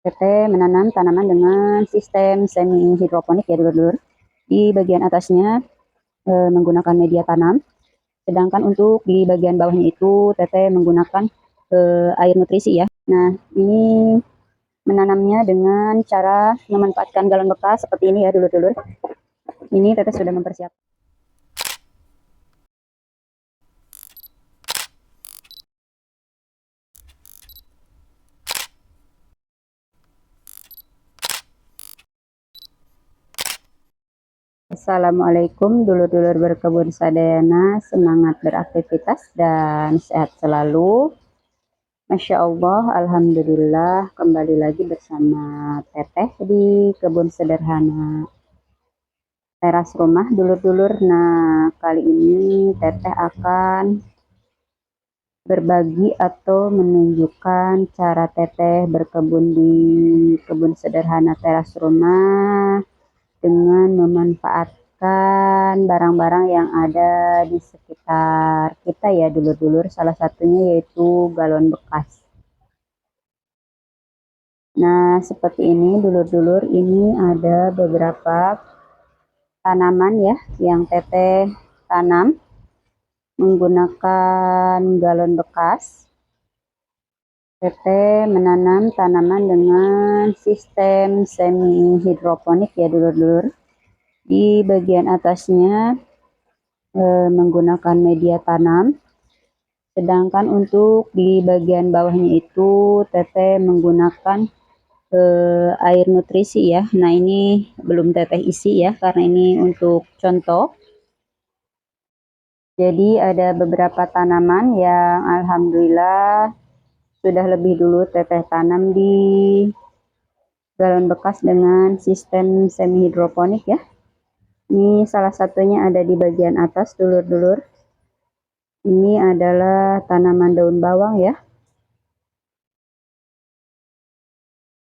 Teteh menanam tanaman dengan sistem semi hidroponik ya dulur-dulur. Di bagian atasnya menggunakan media tanam, sedangkan untuk di bagian bawahnya itu teteh menggunakan air nutrisi ya. Nah, ini menanamnya dengan cara memanfaatkan galon bekas seperti ini ya dulur-dulur. Ini teteh sudah mempersiapkan. Assalamualaikum dulur-dulur berkebun sadayana, semangat beraktivitas dan sehat selalu. Masya Allah, Alhamdulillah, kembali lagi bersama Teteh di kebun sederhana teras rumah dulur-dulur. Nah, kali ini Teteh akan berbagi atau menunjukkan cara Teteh berkebun di kebun sederhana teras rumah dengan memanfaatkan barang-barang yang ada di sekitar kita ya dulur-dulur. Salah satunya yaitu galon bekas. Nah, seperti ini dulur-dulur, ini ada beberapa tanaman ya yang Teteh tanam menggunakan galon bekas. Teteh menanam tanaman dengan sistem semi hidroponik ya dulur-dulur. Di bagian atasnya menggunakan media tanam, sedangkan untuk di bagian bawahnya itu Teteh menggunakan air nutrisi ya. Nah, ini belum Teteh isi ya karena ini untuk contoh. Jadi ada beberapa tanaman yang alhamdulillah sudah lebih dulu Teteh tanam di galon bekas dengan sistem semi hidroponik ya. Ini salah satunya ada di bagian atas dulur-dulur. Ini adalah tanaman daun bawang ya.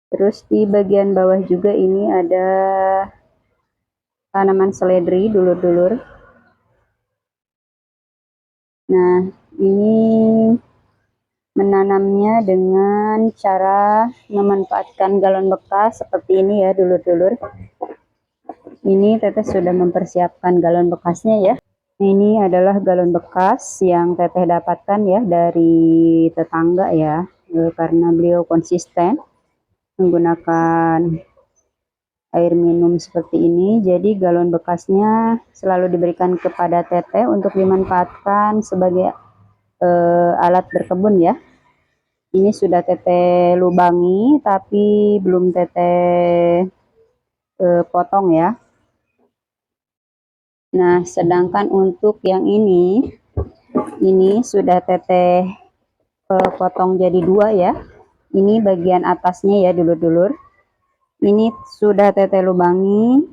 Terus di bagian bawah juga ini ada tanaman seledri dulur-dulur. Nah, ini menanamnya dengan cara memanfaatkan galon bekas seperti ini ya dulur-dulur. Ini Teteh sudah mempersiapkan galon bekasnya ya. Ini adalah galon bekas yang Teteh dapatkan ya dari tetangga ya, karena beliau konsisten menggunakan air minum seperti ini. Jadi galon bekasnya selalu diberikan kepada Teteh untuk dimanfaatkan sebagai alat berkebun ya. Ini sudah Teteh lubangi tapi belum Teteh potong ya. Nah, sedangkan untuk yang ini sudah Teteh potong jadi dua ya. Ini bagian atasnya ya dulur-dulur. Ini sudah Teteh lubangi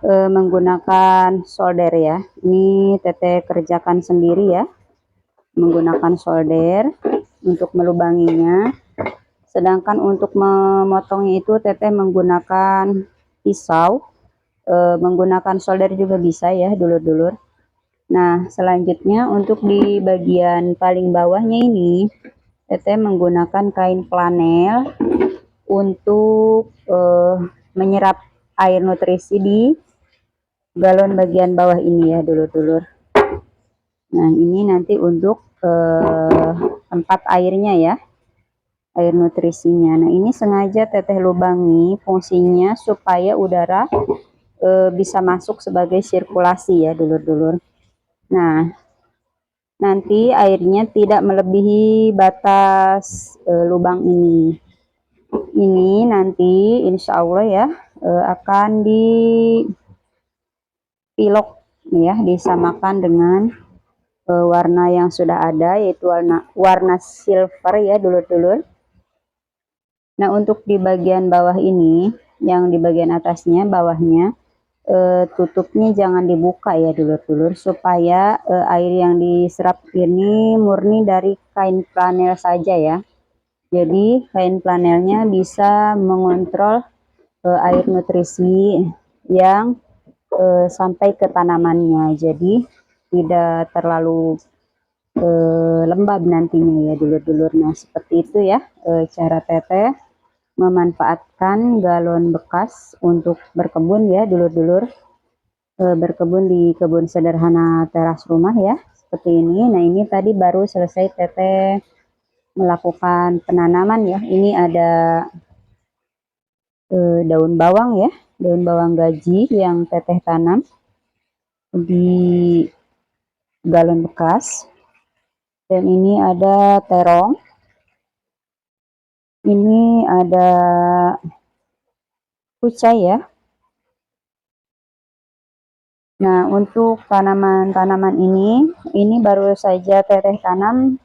menggunakan solder ya. Ini Teteh kerjakan sendiri ya, menggunakan solder untuk melubanginya. Sedangkan untuk memotongnya itu Teteh menggunakan pisau, menggunakan solder juga bisa ya dulur-dulur. Nah, selanjutnya untuk di bagian paling bawahnya ini Teteh menggunakan kain flanel untuk menyerap air nutrisi di galon bagian bawah ini ya dulur-dulur. Nah, ini nanti untuk tempat airnya ya, air nutrisinya. Nah, ini sengaja Teteh lubangi fungsinya supaya udara bisa masuk sebagai sirkulasi ya dulur-dulur. Nah, nanti airnya tidak melebihi batas lubang ini. Ini nanti insya Allah ya akan dipilok ya, disamakan dengan warna yang sudah ada, yaitu warna silver ya dulur-dulur. Nah, untuk di bagian bawah ini, yang di bagian atasnya, bawahnya, tutupnya jangan dibuka ya dulur-dulur, supaya air yang diserap ini murni dari kain flanel saja ya. Jadi kain flanelnya bisa mengontrol air nutrisi yang sampai ke tanamannya. Jadi tidak terlalu lembab nantinya ya dulur-dulur. Nah, seperti itu ya cara Teteh memanfaatkan galon bekas untuk berkebun ya dulur-dulur, berkebun di kebun sederhana teras rumah ya, seperti ini. Nah, ini tadi baru selesai Teteh melakukan penanaman ya. Ini ada daun bawang ya, daun bawang gaji yang Teteh tanam di galon bekas. Dan ini ada terong, ini ada kucai ya. Nah, untuk tanaman-tanaman ini baru saja Teteh tanam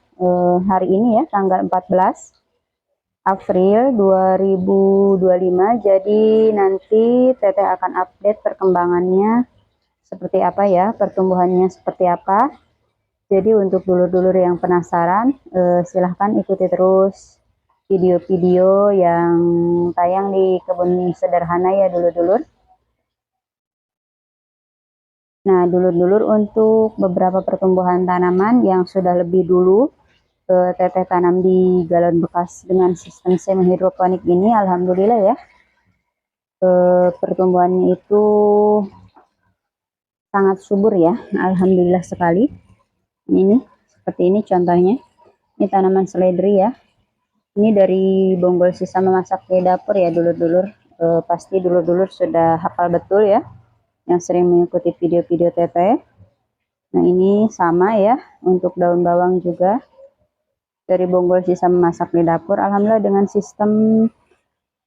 hari ini ya, tanggal 14 April 2025. Jadi nanti Teteh akan update perkembangannya seperti apa ya, pertumbuhannya seperti apa. Jadi untuk dulur-dulur yang penasaran, silahkan ikuti terus video-video yang tayang di kebun sederhana ya dulur-dulur. Nah, dulur-dulur, untuk beberapa pertumbuhan tanaman yang sudah lebih dulu Teteh tanam di galon bekas dengan sistem semi hidroponik ini, alhamdulillah ya, pertumbuhannya itu sangat subur ya, alhamdulillah sekali. Ini seperti ini contohnya, ini tanaman seledri ya. Ini dari bonggol sisa memasak di dapur ya dulur-dulur. Pasti dulur-dulur sudah hafal betul ya, yang sering mengikuti video-video Teteh. Nah, ini sama ya, untuk daun bawang juga dari bonggol sisa memasak di dapur. Alhamdulillah dengan sistem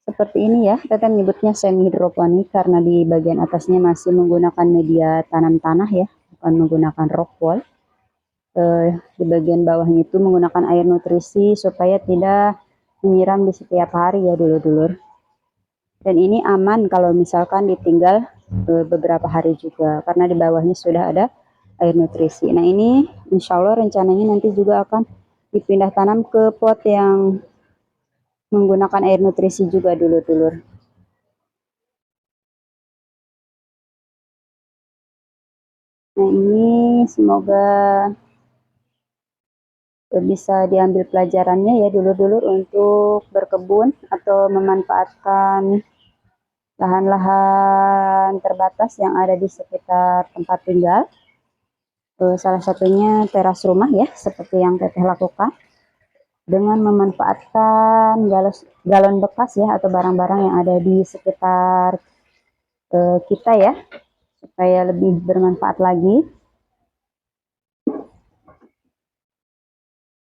seperti ini ya, Teteh menyebutnya semi hidroponik karena di bagian atasnya masih menggunakan media tanam tanah ya, bukan menggunakan rock wool. Di bagian bawahnya itu menggunakan air nutrisi supaya tidak menyiram di setiap hari ya dulur-dulur. Dan ini aman kalau misalkan ditinggal beberapa hari juga, karena di bawahnya sudah ada air nutrisi. Nah, ini insya Allah rencananya nanti juga akan dipindah tanam ke pot yang menggunakan air nutrisi juga dulur-dulur. Nah, ini semoga bisa diambil pelajarannya ya dulur-dulur untuk berkebun atau memanfaatkan lahan-lahan terbatas yang ada di sekitar tempat tinggal. Salah satunya teras rumah ya, seperti yang Teteh lakukan dengan memanfaatkan galon bekas ya, atau barang-barang yang ada di sekitar kita ya, supaya lebih bermanfaat lagi.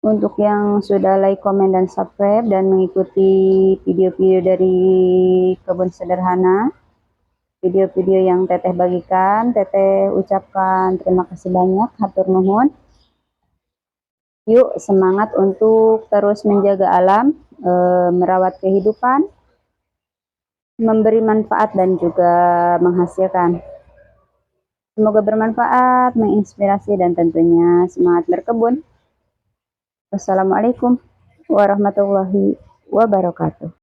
Untuk yang sudah like, komen, dan subscribe dan mengikuti video-video dari kebun sederhana, video-video yang Teteh bagikan, Teteh ucapkan terima kasih banyak, hatur nuhun. Yuk semangat untuk terus menjaga alam, merawat kehidupan, memberi manfaat dan juga menghasilkan. Semoga bermanfaat, menginspirasi, dan tentunya semangat berkebun. Wassalamualaikum warahmatullahi wabarakatuh.